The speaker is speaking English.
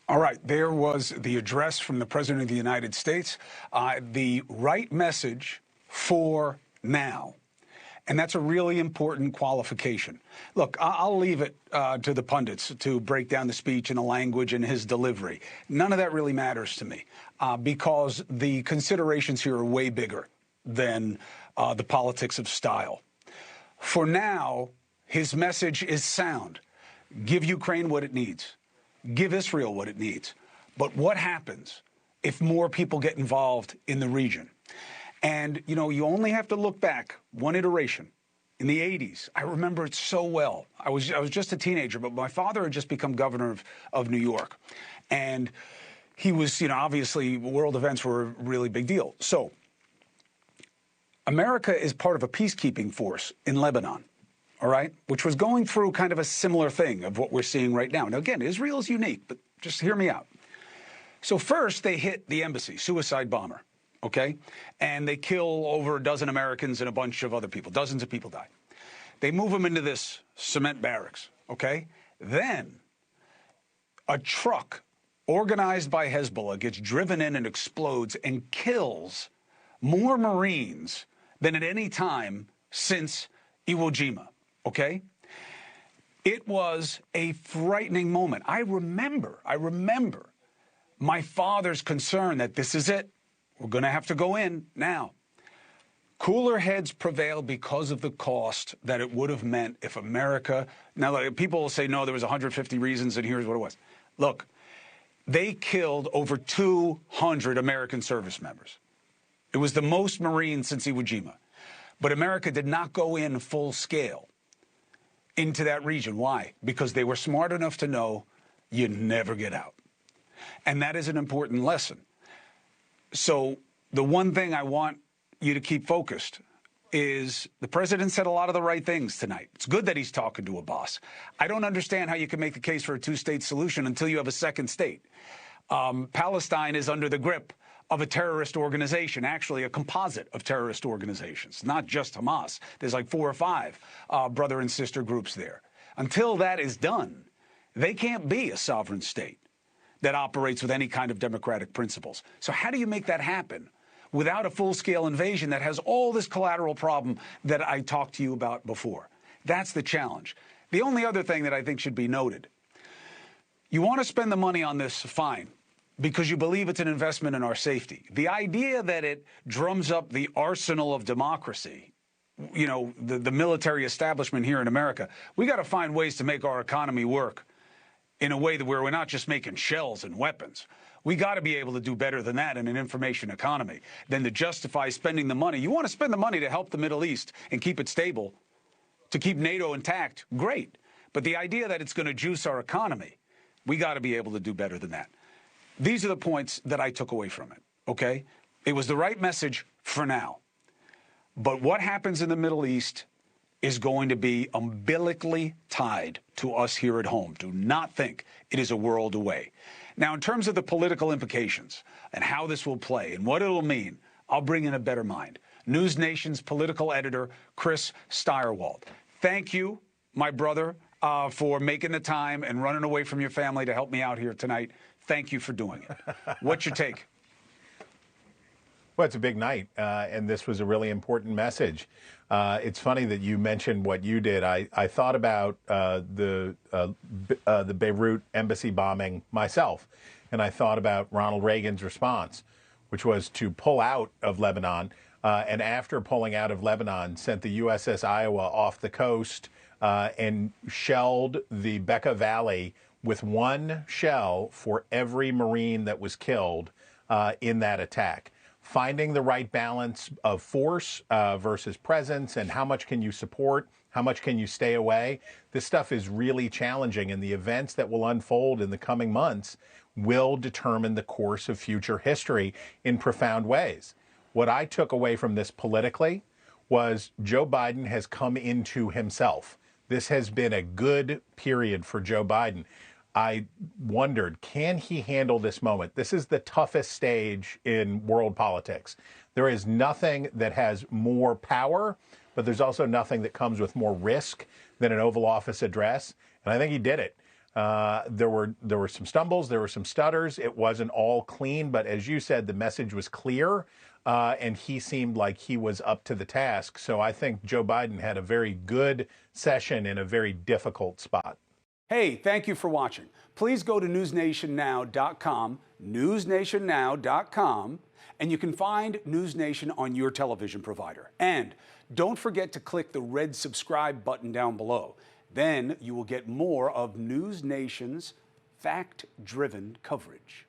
All right, there was the address from the President of the United States, the right message for now. And that's a really important qualification. Look, I'll leave it to the pundits to break down the speech and the language and his delivery. None of that really matters to me because the considerations here are way bigger than the politics of style. For now, his message is sound. Give Ukraine what it needs. Give Israel what it needs. But what happens if more people get involved in the region? And, you know, you only have to look back one iteration. In the 80s, I remember it so well. I was just a teenager, but my father had just become governor of New York. And he was, you know, obviously world events were a really big deal. So America is part of a peacekeeping force in Lebanon, all right, which was going through kind of a similar thing of what we're seeing right now. Now, again, Israel is unique, but just hear me out. So first, they hit the embassy, suicide bomber, okay? And they kill over a dozen Americans and a bunch of other people. Dozens of people die. They move them into this cement barracks, okay? Then a truck organized by Hezbollah gets driven in and explodes and kills more Marines than at any time since Iwo Jima. Okay? It was a frightening moment. I remember my father's concern that this is it. We're going to have to go in now. Cooler heads prevailed because of the cost that it would have meant if America... Now, people will say, no, there was 150 reasons, and here's what it was. Look, they killed over 200 American service members. It was the most Marines since Iwo Jima. But America did not go in full scale into that region. Why? Because they were smart enough to know you never get out. And that is an important lesson. So the one thing I want you to keep focused is the president said a lot of the right things tonight. It's good that he's talking to a boss. I don't understand how you can make the case for a two-state solution until you have a second state. Palestine is under the grip of a terrorist organization, actually a composite of terrorist organizations, not just Hamas. There's like 4 or 5 brother and sister groups there. Until that is done, they can't be a sovereign state that operates with any kind of democratic principles. So how do you make that happen without a full-scale invasion that has all this collateral problem that I talked to you about before? That's the challenge. The only other thing that I think should be noted, you want to spend the money on this, fine, because you believe it's an investment in our safety. The idea that it drums up the arsenal of democracy, you know, the military establishment here in America, we got to find ways to make our economy work in a way that where we're not just making shells and weapons. We got to be able to do better than that in an information economy than to justify spending the money. You want to spend the money to help the Middle East and keep it stable, to keep NATO intact, great. But the idea that it's going to juice our economy, we got to be able to do better than that. These are the points that I took away from it, okay? It was the right message for now. But what happens in the Middle East is going to be umbilically tied to us here at home. Do not think it is a world away. Now, in terms of the political implications and how this will play and what it'll mean, I'll bring in a better mind. NewsNation's political editor, Chris Stirewalt. Thank you, my brother, for making the time and running away from your family to help me out here tonight. Thank you for doing it. What's your take? Well, it's a big night, and this was a really important message. It's funny that you mentioned what you did. I thought about the Beirut embassy bombing myself, and I thought about Ronald Reagan's response, which was to pull out of Lebanon, and after pulling out of Lebanon, sent the USS Iowa off the coast and shelled the Bekaa Valley with one shell for every Marine that was killed in that attack. Finding the right balance of force versus presence, and how much can you support, how much can you stay away. This stuff is really challenging, and the events that will unfold in the coming months will determine the course of future history in profound ways. What I took away from this politically was Joe Biden has come into himself. This has been a good period for Joe Biden. I wondered, can he handle this moment? This is the toughest stage in world politics. There is nothing that has more power, but there's also nothing that comes with more risk than an Oval Office address. And I think he did it. There were some stumbles, there were some stutters. It wasn't all clean, but as you said, the message was clear, and he seemed like he was up to the task. So I think Joe Biden had a very good session in a very difficult spot. Hey, thank you for watching. Please go to newsnationnow.com, newsnationnow.com, and you can find News Nation on your television provider. And don't forget to click the red subscribe button down below. Then you will get more of News Nation's fact-driven coverage.